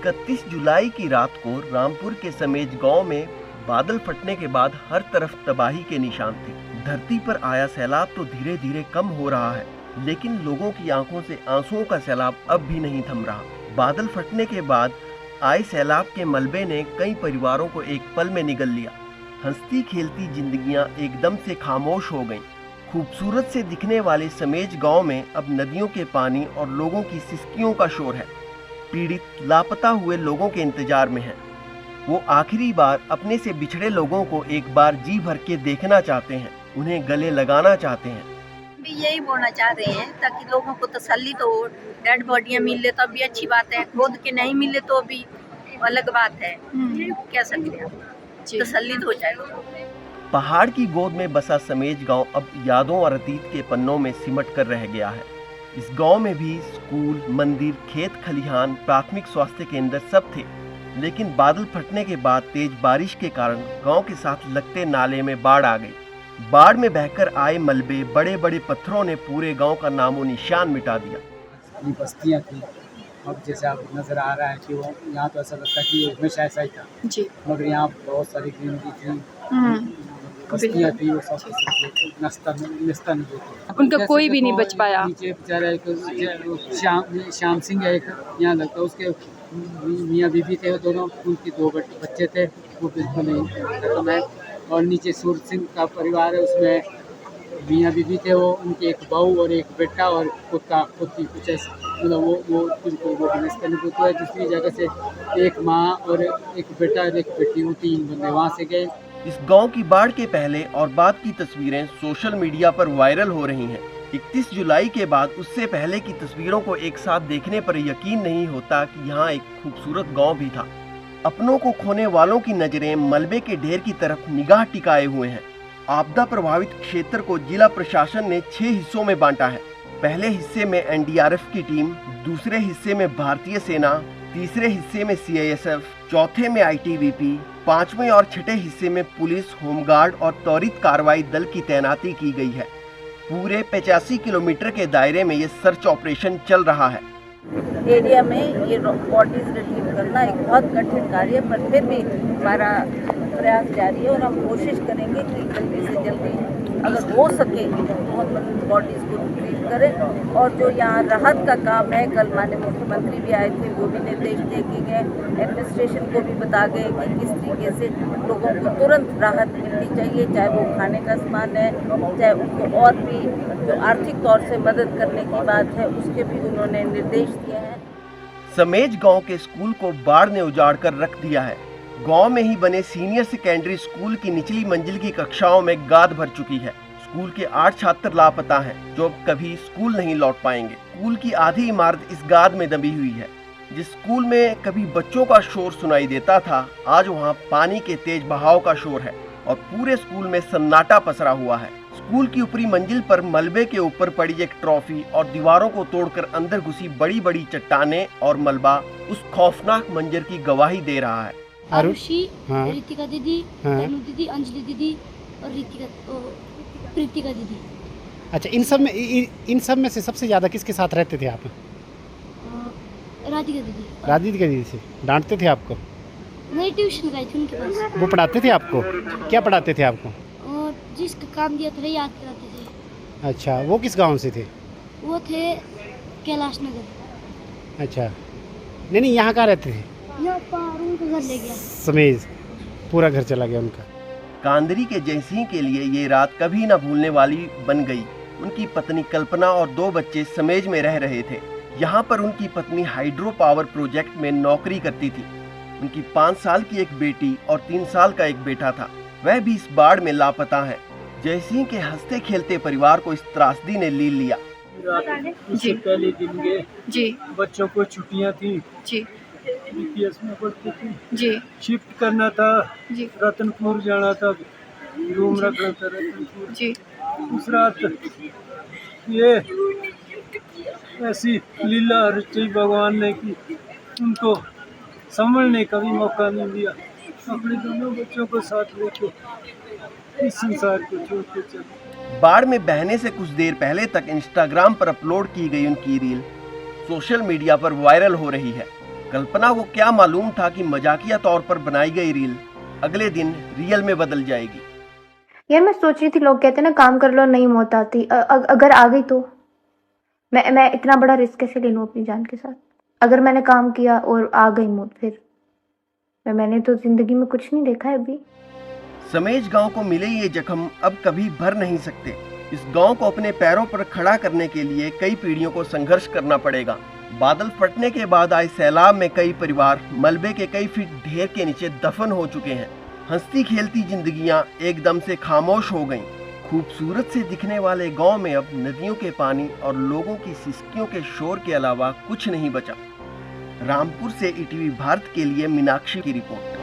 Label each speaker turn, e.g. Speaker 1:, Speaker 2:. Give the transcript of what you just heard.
Speaker 1: 31 जुलाई की रात को रामपुर के समेज गांव में बादल फटने के बाद हर तरफ तबाही के निशान थे। धरती पर आया सैलाब तो धीरे धीरे कम हो रहा है, लेकिन लोगों की आंखों से आंसुओं का सैलाब अब भी नहीं थम रहा। बादल फटने के बाद आए सैलाब के मलबे ने कई परिवारों को एक पल में निगल लिया। हंसती खेलती जिंदगियां एकदम से खामोश हो गईं। खूबसूरत से दिखने वाले समेज गांव में अब नदियों के पानी और लोगों की सिसकियों का शोर है। पीड़ित लापता हुए लोगों के इंतजार में हैं। वो आखिरी बार अपने से बिछड़े लोगों को एक बार जी भर के देखना चाहते हैं, उन्हें गले लगाना चाहते हैं।
Speaker 2: भी यही बोलना चाह रहे हैं ताकि लोगों को तसल्ली तो हो। डेड बॉडियां मिले तो भी अच्छी बात है, गोद के नहीं मिले तो भी अलग बात है। कह सकते हैं, तसल्ली तो हो जाए लोगों को।
Speaker 1: पहाड़ की गोद में बसा समेज गांव अब यादों और अतीत के पन्नों में सिमट कर रह गया है। इस गांव में भी स्कूल, मंदिर, खेत खलिहान, प्राथमिक स्वास्थ्य केंद्र सब थे, लेकिन बादल फटने के बाद तेज बारिश के कारण गांव के साथ लगते नाले में बाढ़ आ गई। बाढ़ में बहकर आए मलबे, बड़े बड़े पत्थरों ने पूरे गांव का नामो निशान मिटा दिया।
Speaker 3: बस्तियाँ थी, अब जैसे आप नजर आ रहा है कि वो यहाँ तो ऐसा लगता है कि हमेशा ऐसा ही था जी, मगर यहाँ बहुत सारी ग्रीनरी थी, बस्तियाँ थी, वो सब नस्ता नहीं थी।
Speaker 4: उनका कोई भी नहीं बच पाया।
Speaker 3: नीचे बेचारा एक श्याम सिंह है, एक यहाँ लगता है, उसके मियाँ बीबी थे, दोनों, उनके 2 बच्चे थे, वो बिल्कुल नहीं है। और नीचे सूरज सिंह का परिवार है, उसमें मियाँ बीबी थे, वो उनके एक बहू और एक बेटा और कुत्ती कुछ ऐसे, मतलब वो बिल्कुल वो नस्ता नहीं है। दूसरी जगह से एक माँ और एक बेटा और एक बेटी, वो 3 बंदे वहाँ से गए।
Speaker 1: इस गांव की बाढ़ के पहले और बाद की तस्वीरें सोशल मीडिया पर वायरल हो रही हैं। 31 जुलाई के बाद उससे पहले की तस्वीरों को एक साथ देखने पर यकीन नहीं होता कि यहाँ एक खूबसूरत गांव भी था। अपनों को खोने वालों की नजरें मलबे के ढेर की तरफ निगाह टिकाए हुए हैं। आपदा प्रभावित क्षेत्र को जिला प्रशासन ने 6 हिस्सों में बांटा है। पहले हिस्से में एनडीआरएफ की टीम, दूसरे हिस्से में भारतीय सेना, तीसरे हिस्से में सीआईएसएफ, चौथे में आईटीबीपी, 5वें और 6ठे हिस्से में पुलिस, होमगार्ड और त्वरित कार्रवाई दल की तैनाती की गई है। पूरे 85 किलोमीटर के दायरे में ये सर्च ऑपरेशन चल रहा है।
Speaker 2: एरिया में ये बॉडीज रिट्रीव करना एक बहुत कठिन कार्य है, पर फिर भी हमारा प्रयास जारी है और हम कोशिश करेंगे कि जल्दी से जल्दी अगर हो सके तो हम बॉडीज को रिट्रीव करें। और जो यहाँ राहत का काम है, कल माननीय मुख्यमंत्री भी आए थे, वो भी निर्देश दे के गए, एडमिनिस्ट्रेशन को भी बता गए कि किस तरीके से लोगों को तुरंत राहत मिलनी चाहिए, चाहे वो खाने का सामान है, चाहे उनको और भी जो आर्थिक तौर से मदद करने की बात है, उसके भी उन्होंने निर्देश दिए हैं।
Speaker 1: समेज गांव के स्कूल को बाढ़ ने उजाड़ कर रख दिया है। गांव में ही बने सीनियर सेकेंडरी स्कूल की निचली मंजिल की कक्षाओं में गाद भर चुकी है। स्कूल के 8 छात्र लापता हैं, जो अब कभी स्कूल नहीं लौट पाएंगे। स्कूल की आधी इमारत इस गाद में दबी हुई है। जिस स्कूल में कभी बच्चों का शोर सुनाई देता था, आज वहां पानी के तेज बहाव का शोर है और पूरे स्कूल में सन्नाटा पसरा हुआ है। स्कूल की ऊपरी मंजिल पर मलबे के ऊपर पड़ी एक ट्रॉफी और दीवारों को तोड़कर अंदर घुसी बड़ी बड़ी चट्टानें और मलबा उस खौफनाक मंजर की गवाही दे रहा है।
Speaker 5: आरुषि, रितिका दीदी, तनु दीदी, अंजलि दीदी और प्रीतिका दीदी।
Speaker 6: अच्छा, इन सब में से सबसे ज्यादा किसके साथ रहते थे आप?
Speaker 5: राधिका दीदी।
Speaker 6: राधिका दीदी से डांटते थे आपको?
Speaker 5: नहीं, ट्यूशन गई थी उनके पास।
Speaker 6: वो पढ़ाते थे आपको? क्या पढ़ाते थे आपको?
Speaker 5: और जिसका काम दिया था याद कराते थे।
Speaker 6: अच्छा, वो किस गांव से थे?
Speaker 5: वो थे कैलाश नगर।
Speaker 6: अच्छा, नहीं यहाँ कहाँ रहते थे?
Speaker 5: यहाँ पर उनका घर ले गया,
Speaker 6: समेज पूरा घर चला गया उनका।
Speaker 1: कांदरी के जयसिंह के लिए ये रात कभी न भूलने वाली बन गई। उनकी पत्नी कल्पना और 2 बच्चे समेज में रह रहे थे। यहाँ पर उनकी पत्नी हाइड्रो पावर प्रोजेक्ट में नौकरी करती थी। उनकी 5 साल की एक बेटी और 3 साल का एक बेटा था, वह भी इस बाढ़ में लापता है। जयसिंह के हंसते खेलते परिवार को इस त्रासदी ने ली लिया।
Speaker 3: उससे पहले दिन के
Speaker 4: जी
Speaker 3: बच्चों को छुट्टियाँ थी
Speaker 4: जी
Speaker 3: बीपीएस में पढ़ती थी
Speaker 4: जी
Speaker 3: शिफ्ट करना था
Speaker 4: जी
Speaker 3: रतनपुर जाना था, रूम रखना था रतनपुर
Speaker 4: जी।
Speaker 3: उस रात ये ऐसी लीला रची भगवान ने कि उनको संभलने का भी मौका नहीं दिया। अपने दोनों बच्चों को साथ लेके इस संसार को छोड़ के चले।
Speaker 1: बाढ़ में बहने से कुछ देर पहले तक इंस्टाग्राम पर अपलोड की गई उनकी रील सोशल मीडिया पर वायरल हो रही है। कल्पना को क्या मालूम था कि मजाकिया तौर पर बनाई गई रील अगले दिन रियल में बदल जाएगी।
Speaker 4: यार मैं सोच रही थी, लोग कहते हैं ना काम कर लो नहीं मौत आती, अगर आ गई तो मैं इतना बड़ा रिस्क कैसे ले लूँ अपनी जान के साथ। अगर मैंने काम किया और आ गई मौत, फिर मैंने तो जिंदगी में कुछ नहीं देखा है अभी।
Speaker 1: समेज गांव को मिले ये जख्म अब कभी भर नहीं सकते। इस गांव को अपने पैरों पर खड़ा करने के लिए कई पीढ़ियों को संघर्ष करना पड़ेगा। बादल फटने के बाद आए सैलाब में कई परिवार मलबे के कई फीट ढेर के नीचे दफन हो चुके हैं। हंसती खेलती जिंदगियां एकदम से खामोश हो गईं। खूबसूरत से दिखने वाले गांव में अब नदियों के पानी और लोगों की सिसकियों के शोर के अलावा कुछ नहीं बचा। रामपुर से ईटीवी भारत के लिए मीनाक्षी की रिपोर्ट।